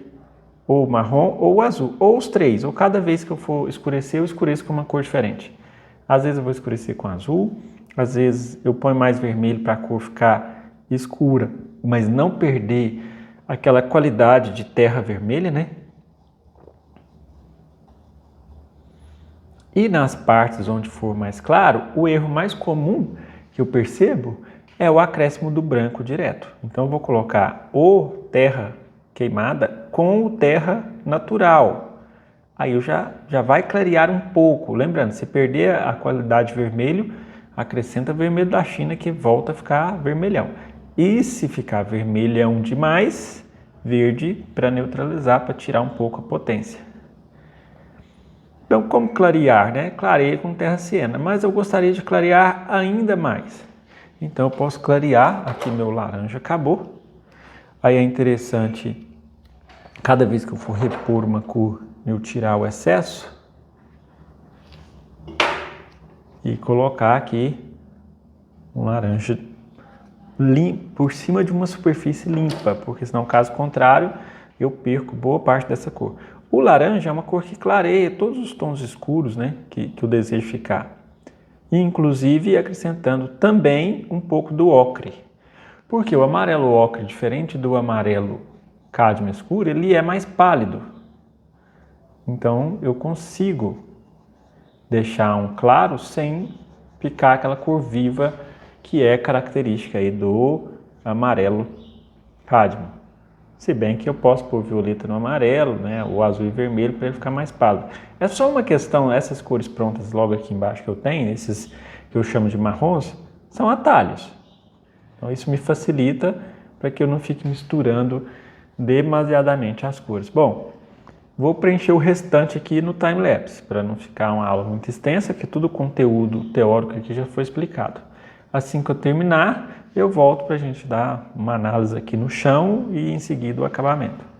ou o marrom, ou o azul, ou os três. Ou cada vez que eu for escurecer, eu escureço com uma cor diferente. Às vezes eu vou escurecer com azul, às vezes eu ponho mais vermelho para a cor ficar escura, mas não perder aquela qualidade de terra vermelha, né? E nas partes onde for mais claro, o erro mais comum que eu percebo é o acréscimo do branco direto. Então eu vou colocar o terra queimada com o terra natural. Aí eu já vai clarear um pouco. Lembrando, se perder a qualidade vermelho, acrescenta vermelho da China que volta a ficar vermelhão. E se ficar vermelhão demais, verde para neutralizar, para tirar um pouco a potência. Então, como clarear, né? Clareia com terra siena, mas eu gostaria de clarear ainda mais. Então, eu posso clarear, aqui meu laranja acabou. Aí é interessante, cada vez que eu for repor uma cor eu tirar o excesso e colocar aqui um laranja limpo por cima de uma superfície limpa, porque senão, caso contrário, eu perco boa parte dessa cor. O laranja é uma cor que clareia todos os tons escuros, né, que eu desejo ficar. E, inclusive, acrescentando também um pouco do ocre. Porque o amarelo ocre, diferente do amarelo cádmio escuro, ele é mais pálido. Então, eu consigo deixar um claro sem ficar aquela cor viva que é característica aí do amarelo cádmio. Se bem que eu posso pôr violeta no amarelo, né, ou azul e vermelho para ele ficar mais pálido. É só uma questão, essas cores prontas logo aqui embaixo que eu tenho, esses que eu chamo de marrons, são atalhos. Então isso me facilita para que eu não fique misturando demasiadamente as cores. Bom, vou preencher o restante aqui no time-lapse, para não ficar uma aula muito extensa, que todo o conteúdo teórico aqui já foi explicado. Assim que eu terminar, eu volto para a gente dar uma análise aqui no chão e em seguida o acabamento.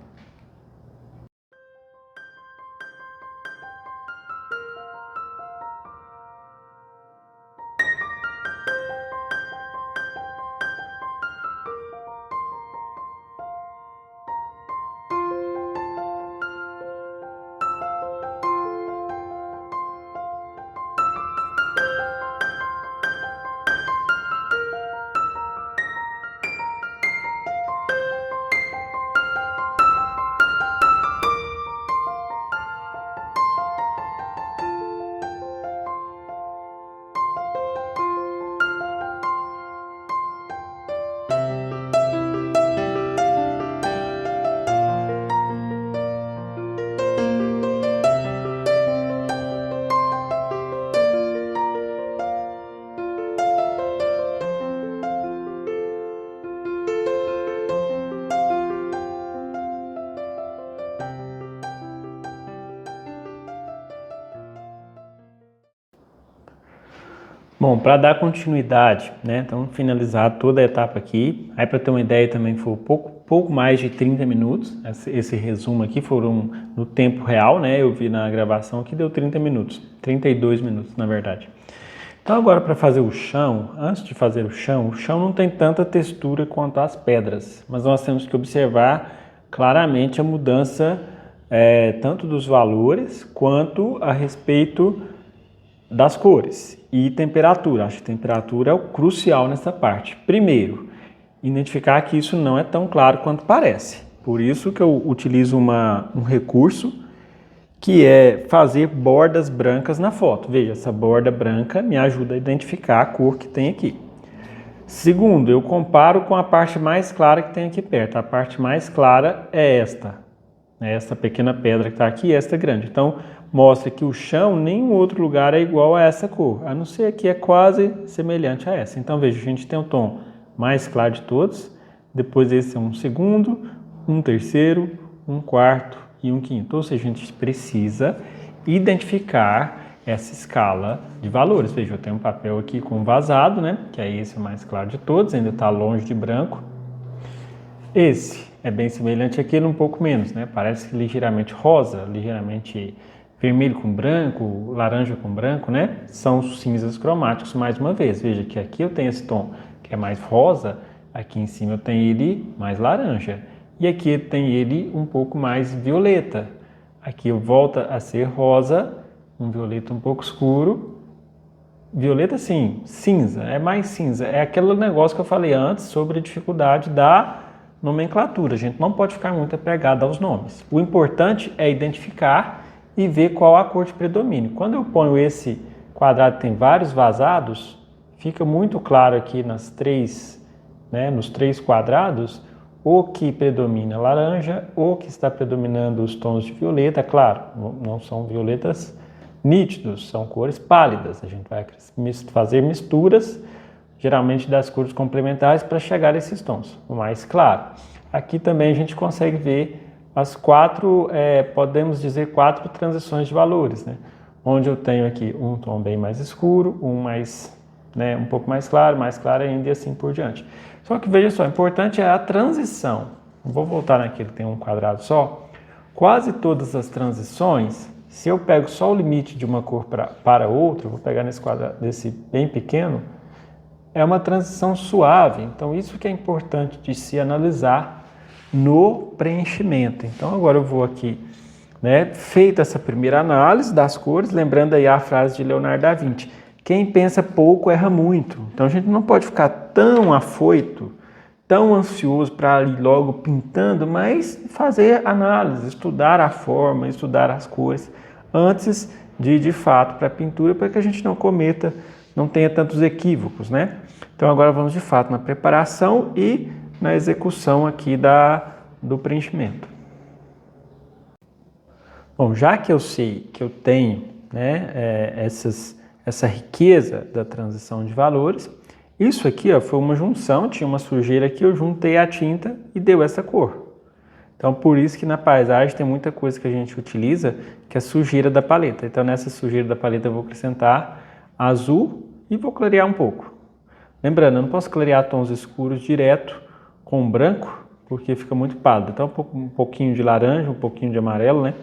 Bom, para dar continuidade, né, então finalizar toda a etapa aqui, aí para ter uma ideia também foi pouco mais de 30 minutos, esse resumo aqui foram no tempo real, né, eu vi na gravação que deu 30 minutos, 32 minutos na verdade. Então agora para fazer o chão, antes de fazer o chão não tem tanta textura quanto as pedras, mas nós temos que observar claramente a mudança tanto dos valores quanto a respeito das cores e temperatura. Acho que temperatura é o crucial nessa parte. Primeiro, identificar que isso não é tão claro quanto parece. Por isso que eu utilizo um recurso que é fazer bordas brancas na foto. Veja, essa borda branca me ajuda a identificar a cor que tem aqui. Segundo, eu comparo com a parte mais clara que tem aqui perto. A parte mais clara é esta pequena pedra que está aqui, esta grande. Então, mostra que o chão, nenhum outro lugar é igual a essa cor, a não ser que é quase semelhante a essa. Então, veja, a gente tem o tom mais claro de todos, depois esse é um segundo, um terceiro, um quarto e um quinto. Ou seja, a gente precisa identificar essa escala de valores. Veja, eu tenho um papel aqui com vazado, né? Que é esse o mais claro de todos, ainda está longe de branco. Esse é bem semelhante àquele, um pouco menos, né? Parece ligeiramente rosa, ligeiramente vermelho com branco, laranja com branco, né? São os cinzas cromáticos mais uma vez. Veja que aqui eu tenho esse tom que é mais rosa, aqui em cima eu tenho ele mais laranja. E aqui tem ele um pouco mais violeta. Aqui volta a ser rosa, um violeta um pouco escuro. Violeta sim, cinza, é mais cinza. É aquele negócio que eu falei antes sobre a dificuldade da nomenclatura. A gente não pode ficar muito apegado aos nomes. O importante é identificar e ver qual a cor de predomínio. Quando eu ponho esse quadrado que tem vários vazados, fica muito claro aqui nos três quadrados, o que predomina laranja, o que está predominando os tons de violeta. Claro, não são violetas nítidos, são cores pálidas. A gente vai fazer misturas, geralmente das cores complementares, para chegar a esses tons, o mais claro. Aqui também a gente consegue ver as podemos dizer quatro transições de valores, né? Onde eu tenho aqui um tom bem mais escuro, um pouco mais claro ainda e assim por diante. Só que veja só, o importante é a transição. Vou voltar naquele que tem um quadrado só. quase todas as transições, se eu pego só o limite de uma cor para outra, vou pegar nesse quadrado, desse bem pequeno, é uma transição suave. Então isso que é importante de se analisar no preenchimento. Então agora eu vou aqui, né, feita essa primeira análise das cores, lembrando aí a frase de Leonardo da Vinci, quem pensa pouco erra muito. Então a gente não pode ficar tão afoito, tão ansioso para ir logo pintando, mas fazer análise, estudar a forma, estudar as cores, antes de fato, para a pintura, para que a gente não cometa, não tenha tantos equívocos, né? Então agora vamos de fato na preparação e na execução aqui do preenchimento. Bom, já que eu sei que eu tenho, né, essa riqueza da transição de valores, isso aqui, ó, foi uma junção, tinha uma sujeira aqui, eu juntei a tinta e deu essa cor. Então, por isso que na paisagem tem muita coisa que a gente utiliza, que é sujeira da paleta. Então, nessa sujeira da paleta eu vou acrescentar azul e vou clarear um pouco. Lembrando, eu não posso clarear tons escuros direto com branco, porque fica muito pálido. Então, um pouquinho de laranja, um pouquinho de amarelo, né?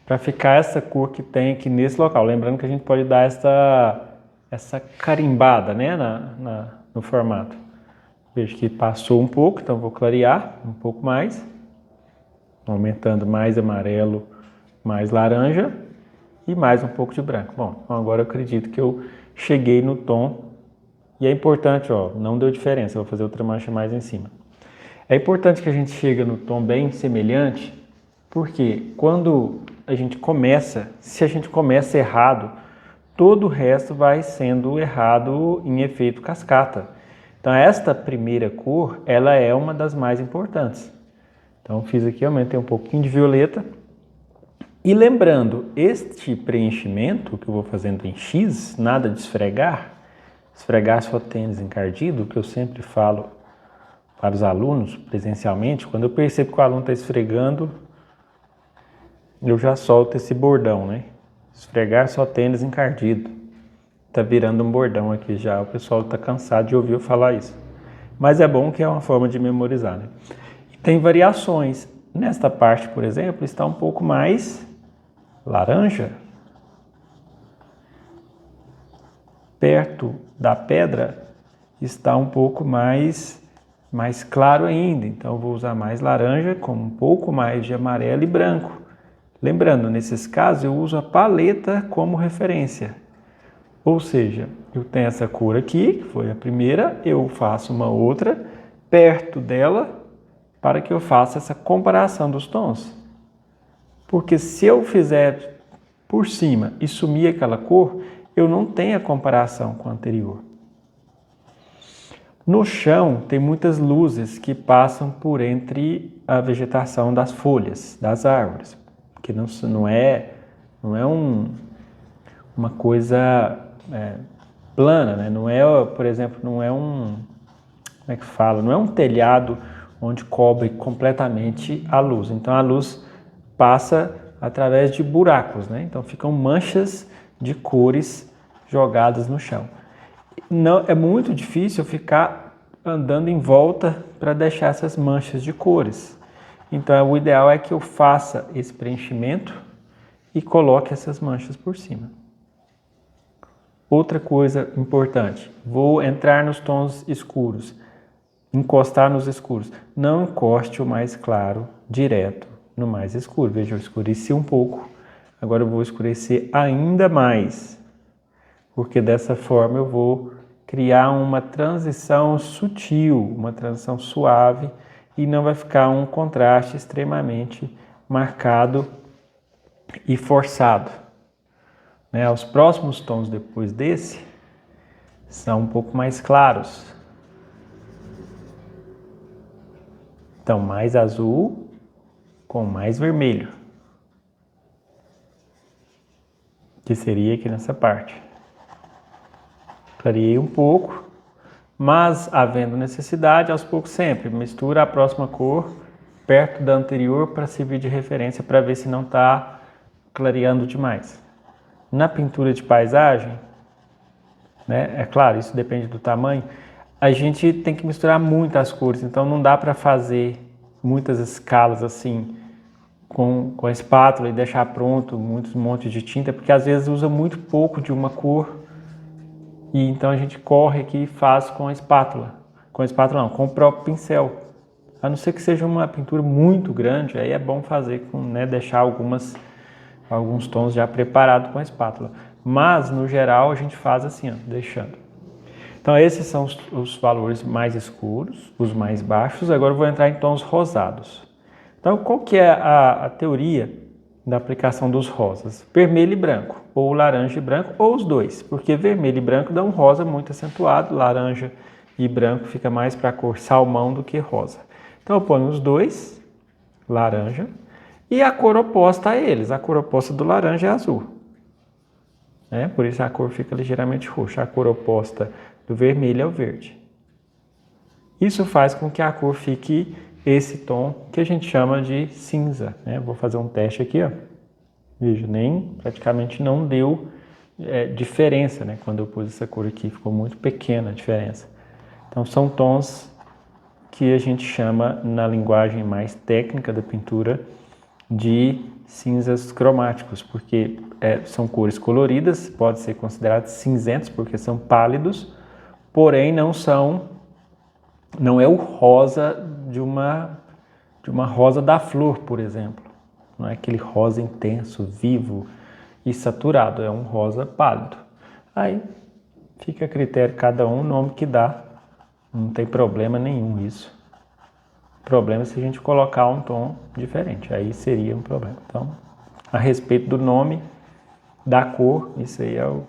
Para ficar essa cor que tem aqui nesse local. Lembrando que a gente pode dar essa carimbada, né, no formato. Vejo que passou um pouco, então vou clarear um pouco mais, aumentando mais amarelo, mais laranja e mais um pouco de branco. Bom, então agora eu acredito que eu cheguei no tom e é importante, ó, não deu diferença, eu vou fazer outra mancha mais em cima. É importante que a gente chegue no tom bem semelhante, porque quando a gente começa, se a gente começa errado, todo o resto vai sendo errado em efeito cascata. Então esta primeira cor, ela é uma das mais importantes. Então fiz aqui, aumentei um pouquinho de violeta. E lembrando, este preenchimento que eu vou fazendo em X, nada de esfregar só tênis encardido, que eu sempre falo para os alunos presencialmente, quando eu percebo que o aluno está esfregando, eu já solto esse bordão, né? Esfregar só tênis encardido. Tá virando um bordão aqui já, o pessoal tá cansado de ouvir eu falar isso. Mas é bom que é uma forma de memorizar, né? E tem variações. Nesta parte, por exemplo, está um pouco mais laranja. Perto da pedra está um pouco mais claro ainda. Então eu vou usar mais laranja com um pouco mais de amarelo e branco. Lembrando, nesses casos eu uso a paleta como referência. Ou seja, eu tenho essa cor aqui, que foi a primeira, eu faço uma outra perto dela para que eu faça essa comparação dos tons. Porque se eu fizer por cima e sumir aquela cor, eu não tenho a comparação com a anterior. No chão tem muitas luzes que passam por entre a vegetação das folhas, das árvores. Que não é uma coisa plana, né? Não é, por exemplo, não é um, como é que fala? Não é um telhado onde cobre completamente a luz. Então a luz passa através de buracos, né? Então ficam manchas de cores jogadas no chão. Não, é muito difícil ficar andando em volta para deixar essas manchas de cores. Então, o ideal é que eu faça esse preenchimento e coloque essas manchas por cima. Outra coisa importante, vou entrar nos tons escuros, encostar nos escuros. Não encoste o mais claro direto no mais escuro. Veja, eu escureci um pouco, agora eu vou escurecer ainda mais, porque dessa forma eu vou criar uma transição sutil, uma transição suave, e não vai ficar um contraste extremamente marcado e forçado. Né? Os próximos tons depois desse são um pouco mais claros. Então, mais azul com mais vermelho, que seria aqui nessa parte. Clareei um pouco, mas havendo necessidade, aos poucos sempre mistura a próxima cor perto da anterior para servir de referência para ver se não está clareando demais. Na pintura de paisagem, né, é claro, isso depende do tamanho, a gente tem que misturar muitas cores, então não dá para fazer muitas escalas assim, com a espátula e deixar pronto muitos montes de tinta, porque às vezes usa muito pouco de uma cor e então a gente corre aqui e faz com a espátula. Com a espátula não, com o próprio pincel. A não ser que seja uma pintura muito grande, aí é bom fazer com, né, deixar alguns tons já preparados com a espátula. Mas, no geral, a gente faz assim, ó, deixando. Então, esses são os valores mais escuros, os mais baixos. Agora eu vou entrar em tons rosados. Então, qual que é a teoria da aplicação dos rosas? Vermelho e branco, ou laranja e branco, ou os dois. Porque vermelho e branco dá um rosa muito acentuado, laranja e branco fica mais para a cor salmão do que rosa. Então, eu ponho os dois, laranja, e a cor oposta a eles. A cor oposta do laranja é azul. Por isso a cor fica ligeiramente roxa. A cor oposta do vermelho é o verde. Isso faz com que a cor fique esse tom que a gente chama de cinza. Vou fazer um teste aqui, ó. Veja, praticamente não deu diferença, quando eu pus essa cor aqui, ficou muito pequena a diferença. Então são tons que a gente chama, na linguagem mais técnica da pintura, de cinzas cromáticos, porque são cores coloridas, podem ser considerados cinzentos, porque são pálidos, porém não é o rosa de uma rosa da flor, por exemplo. Não é aquele rosa intenso, vivo e saturado, é um rosa pálido. Aí fica a critério cada um o nome que dá. Não tem problema nenhum isso. O problema é se a gente colocar um tom diferente, aí seria um problema. Então, a respeito do nome, da cor, isso aí é o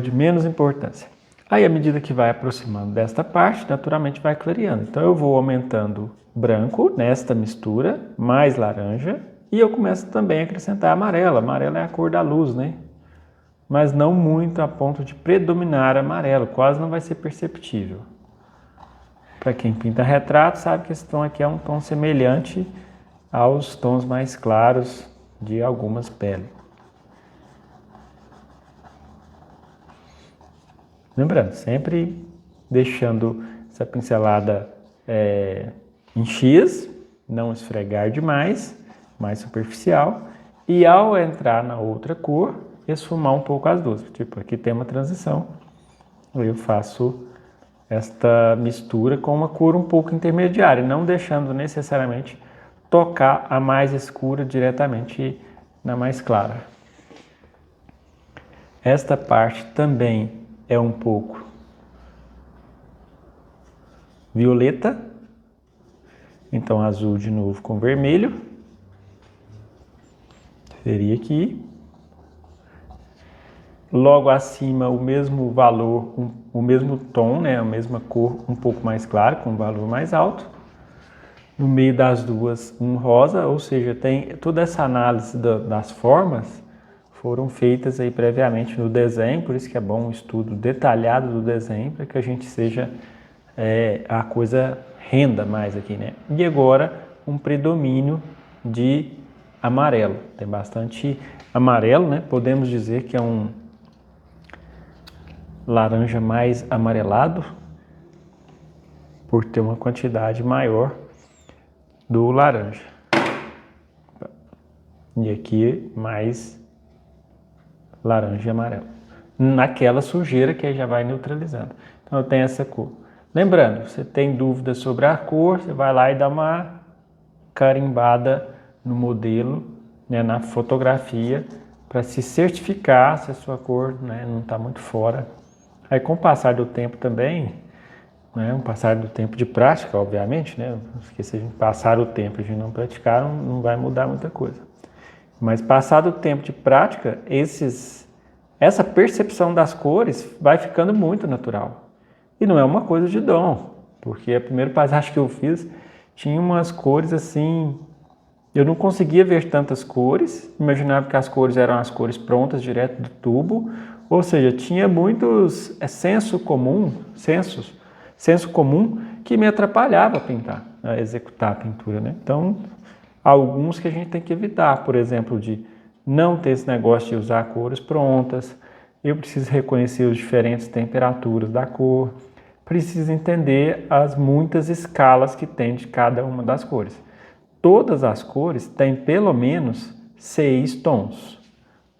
de menos importância. Aí, à medida que vai aproximando desta parte, naturalmente vai clareando. Então, eu vou aumentando branco nesta mistura, mais laranja, e eu começo também a acrescentar amarelo. Amarelo é a cor da luz, Mas não muito a ponto de predominar amarelo, quase não vai ser perceptível. Para quem pinta retrato, sabe que esse tom aqui é um tom semelhante aos tons mais claros de algumas peles. Lembrando, sempre deixando essa pincelada em X, não esfregar demais, mais superficial. E ao entrar na outra cor, esfumar um pouco as duas. Tipo, aqui tem uma transição, eu faço esta mistura com uma cor um pouco intermediária, não deixando necessariamente tocar a mais escura diretamente na mais clara. Esta parte também é um pouco violeta, então azul de novo com vermelho, seria aqui. Logo acima o mesmo valor, o mesmo tom, a mesma cor um pouco mais claro, com um valor mais alto. No meio das duas um rosa, ou seja, tem toda essa análise das formas foram feitas aí previamente no desenho, por isso que é bom um estudo detalhado do desenho, para que a gente seja, a coisa renda mais aqui, E agora um predomínio de amarelo, tem bastante amarelo, Podemos dizer que é um laranja mais amarelado, por ter uma quantidade maior do laranja. E aqui mais laranja e amarelo. Naquela sujeira que aí já vai neutralizando. Então eu tenho essa cor. Lembrando, você tem dúvida sobre a cor, você vai lá e dá uma carimbada no modelo, na fotografia, para se certificar se a sua cor não está muito fora. Aí com o passar do tempo também, um passar do tempo de prática, obviamente, Porque se a gente passar o tempo e a gente não praticar, não vai mudar muita coisa. Mas passado o tempo de prática, essa percepção das cores vai ficando muito natural. E não é uma coisa de dom, porque a primeira paisagem que eu fiz tinha umas cores assim, eu não conseguia ver tantas cores, imaginava que as cores eram as cores prontas direto do tubo, ou seja, tinha muitos senso comum que me atrapalhava a pintar, a executar a pintura, Então, alguns que a gente tem que evitar, por exemplo, de não ter esse negócio de usar cores prontas, eu preciso reconhecer as diferentes temperaturas da cor, preciso entender as muitas escalas que tem de cada uma das cores. todas as cores têm pelo menos 6 tons,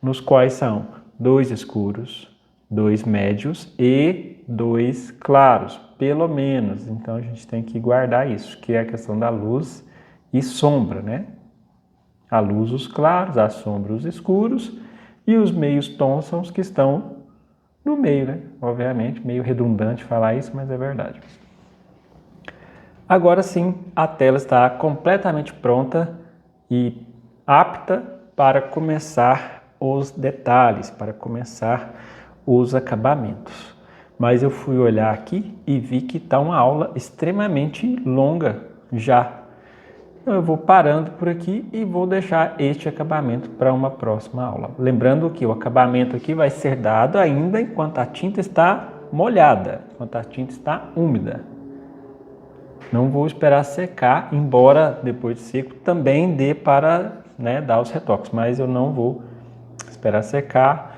nos quais são 2 escuros, 2 médios e 2 claros, pelo menos. Então a gente tem que guardar isso, que é a questão da luz e sombra, né? A luz os claros, a sombra os escuros e os meios tons são os que estão no meio, né? Obviamente, meio redundante falar isso, mas é verdade. Agora sim, a tela está completamente pronta e apta para começar os detalhes, para começar os acabamentos. Mas eu fui olhar aqui e vi que está uma aula extremamente longa já. Então eu vou parando por aqui e vou deixar este acabamento para uma próxima aula. Lembrando que o acabamento aqui vai ser dado ainda enquanto a tinta está molhada, enquanto a tinta está úmida. Não vou esperar secar, embora depois de seco também dê para, né, dar os retoques, mas eu não vou esperar secar.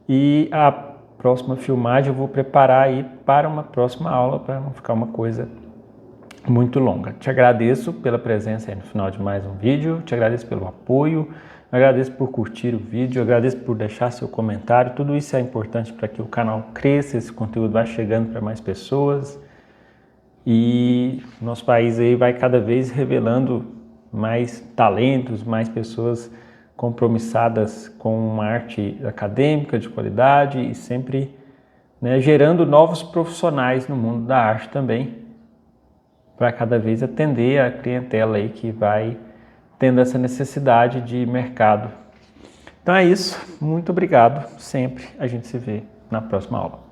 E a próxima filmagem eu vou preparar aí para uma próxima aula, para não ficar uma coisa muito longa. Te agradeço pela presença aí no final de mais um vídeo, te agradeço pelo apoio, agradeço por curtir o vídeo, agradeço por deixar seu comentário. Tudo isso é importante para que o canal cresça, esse conteúdo vá chegando para mais pessoas e nosso país aí vai cada vez revelando mais talentos, mais pessoas compromissadas com uma arte acadêmica de qualidade e sempre, né, gerando novos profissionais no mundo da arte também, para cada vez atender a clientela aí que vai tendo essa necessidade de mercado. Então é isso, muito obrigado, sempre a gente se vê na próxima aula.